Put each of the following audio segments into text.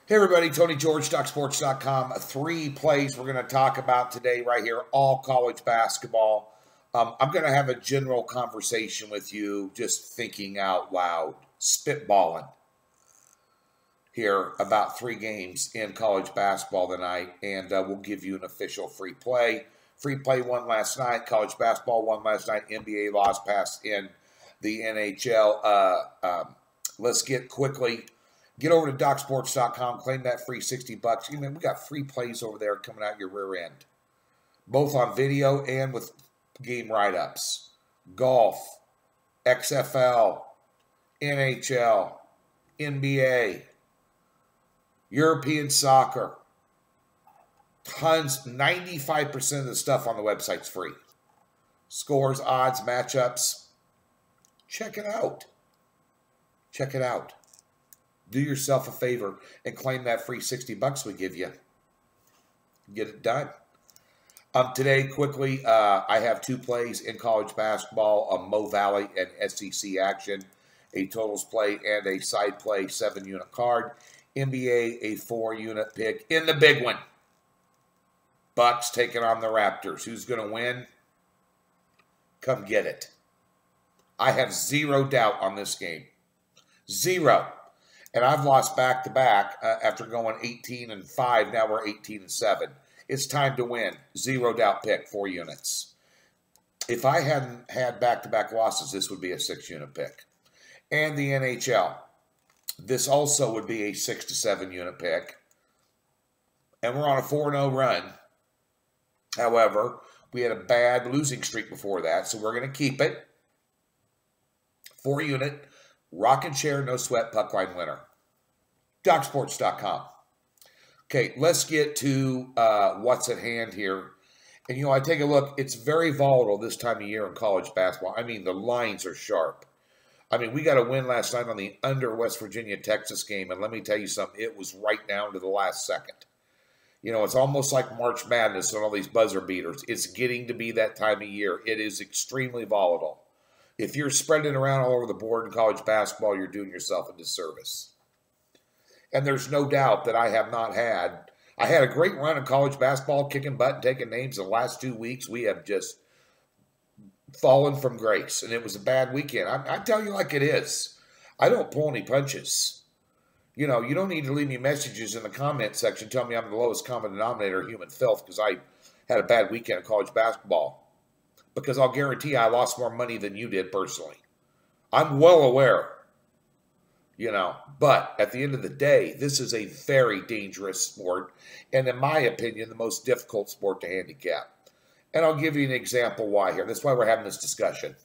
Hey everybody, Tony George, DocSports.com. Three plays we're going to talk about today right here, all college basketball. I'm going to have a general conversation with you, just thinking out loud, spitballing here about three games in college basketball tonight, and we'll give you an official free play. Free play won last night, college basketball won last night, NBA lost past in the NHL. Let's get over to DocSports.com, claim that free $60. We got free plays over there coming out your rear end, both on video and with game write-ups. Golf, XFL, NHL, NBA, European soccer. Tons, 95% of the stuff on the website's free. Scores, odds, matchups. Check it out. Check it out. Do yourself a favor and claim that free $60 we give you. Get it done. Today, quickly, I have two plays in college basketball, Mo Valley and SEC action, a totals play and a side play 7-unit card. NBA, a 4-unit pick in the big one. Bucks taking on the Raptors. Who's going to win? Come get it. I have zero doubt on this game. Zero. And I've lost back-to-back after going 18-5. Now we're 18-7. It's time to win. Zero doubt pick, 4 units. If I hadn't had back-to-back losses, this would be a 6-unit pick. And the NHL. This also would be a 6 to 7 unit pick. And we're on a 4-0 run. However, we had a bad losing streak before that, so we're going to keep it. 4 unit. Rockin' chair, no sweat, puck line winner. DocSports.com. Okay, let's get to what's at hand here. And, I take a look. It's very volatile this time of year in college basketball. The lines are sharp. We got a win last night on the under West Virginia-Texas game, and let me tell you something. It was right down to the last second. It's almost like March Madness and all these buzzer beaters. It's getting to be that time of year. It is extremely volatile. If you're spreading around all over the board in college basketball, you're doing yourself a disservice. And there's no doubt that I had a great run in college basketball, kicking butt and taking names. The last 2 weeks, we have just fallen from grace. And it was a bad weekend. I tell you like it is. I don't pull any punches. You don't need to leave me messages in the comment section telling me I'm the lowest common denominator of human filth because I had a bad weekend in college basketball. Because I'll guarantee I lost more money than you did personally. I'm well aware, But at the end of the day, this is a very dangerous sport. And in my opinion, the most difficult sport to handicap. And I'll give you an example why here. That's why we're having this discussion.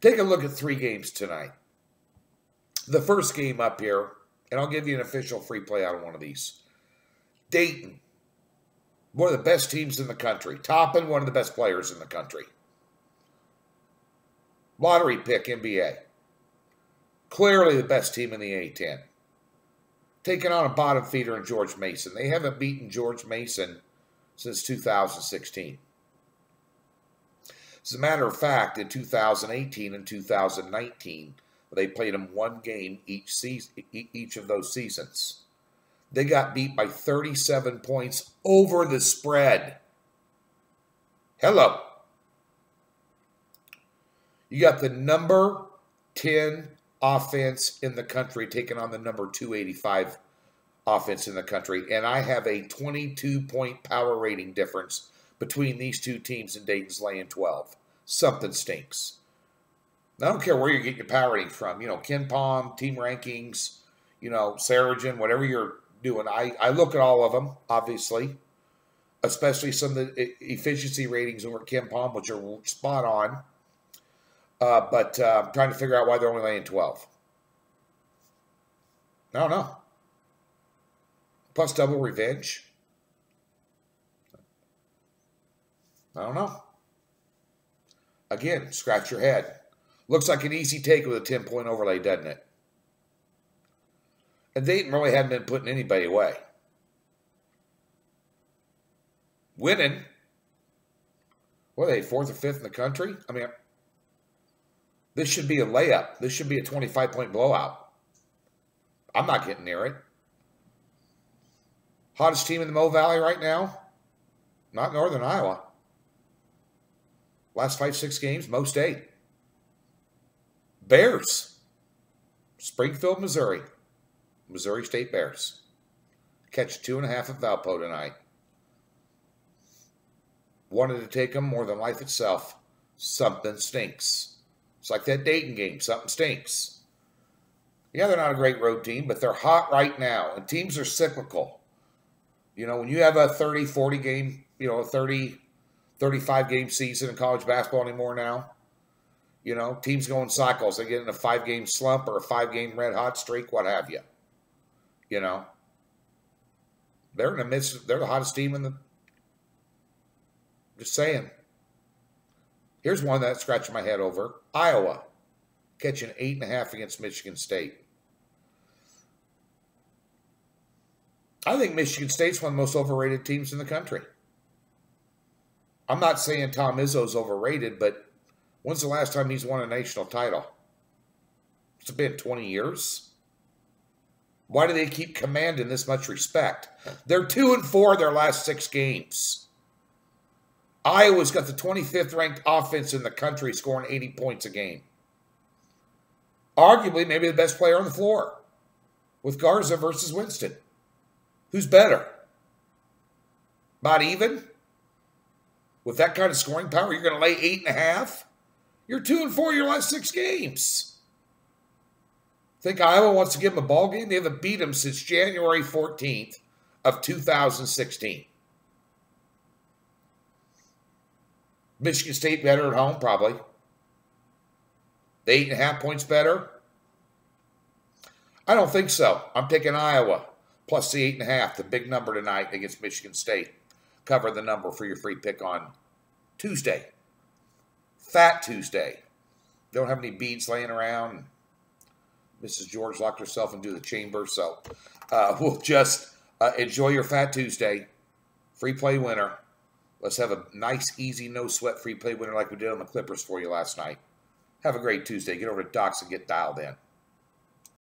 Take a look at 3 games tonight. The first game up here, and I'll give you an official free play out of one of these. Dayton. One of the best teams in the country. Toppin, one of the best players in the country. Lottery pick, NBA. Clearly the best team in the A-10. Taking on a bottom feeder in George Mason. They haven't beaten George Mason since 2016. As a matter of fact, in 2018 and 2019, they played them 1 game each of those seasons. They got beat by 37 points over the spread. Hello. You got the number 10 offense in the country taking on the number 285 offense in the country. And I have a 22-point power rating difference between these two teams, and Dayton's laying 12. Something stinks. I don't care where you get your power rating from. KenPom, team rankings, Saragen, whatever you're doing. I look at all of them, obviously, especially some of the efficiency ratings over at KenPom, which are spot on. But I'm trying to figure out why they're only laying 12. I don't know. Plus double revenge. I don't know. Again, scratch your head. Looks like an easy take with a 10-point overlay, doesn't it? And Dayton really hadn't been putting anybody away. Winning. What are they, 4th or 5th in the country? This should be a layup. This should be a 25-point blowout. I'm not getting near it. Hottest team in the Mo Valley right now? Not Northern Iowa. Last 5-6 games, Mo State. Bears. Springfield, Missouri. Missouri State Bears. Catch 2.5 at Valpo tonight. Wanted to take them more than life itself. Something stinks. It's like that Dayton game. Something stinks. Yeah, they're not a great road team, but they're hot right now. And teams are cyclical. You know, when you have a 30, 40 game, you know, a 30, 35 game season in college basketball anymore now, you know, teams go in cycles. They get in a 5-game slump or a 5-game red hot streak, what have you. You know, they're in the midst, they're the hottest team in the, just saying. Here's one that scratched my head over. Iowa catching 8.5 against Michigan State. I think Michigan State's one of the most overrated teams in the country. I'm not saying Tom Izzo's overrated, but when's the last time he's won a national title? It's been 20 years. Why do they keep commanding this much respect? They're 2-4 their last 6 games. Iowa's got the 25th ranked offense in the country, scoring 80 points a game. Arguably, maybe the best player on the floor with Garza versus Winston. Who's better? About even? With that kind of scoring power, you're going to lay 8.5? You're 2-4 your last 6 games. Think Iowa wants to give them a ball game? They haven't beat them since January 14th of 2016. Michigan State better at home, probably. The 8.5 points better? I don't think so. I'm taking Iowa plus the 8.5, the big number tonight against Michigan State. Cover the number for your free pick on Tuesday. Fat Tuesday. Don't have any beads laying around. Mrs. George locked herself into the chamber, so we'll just enjoy your Fat Tuesday. Free play winner. Let's have a nice, easy, no-sweat free play winner like we did on the Clippers for you last night. Have a great Tuesday. Get over to Docs and get dialed in.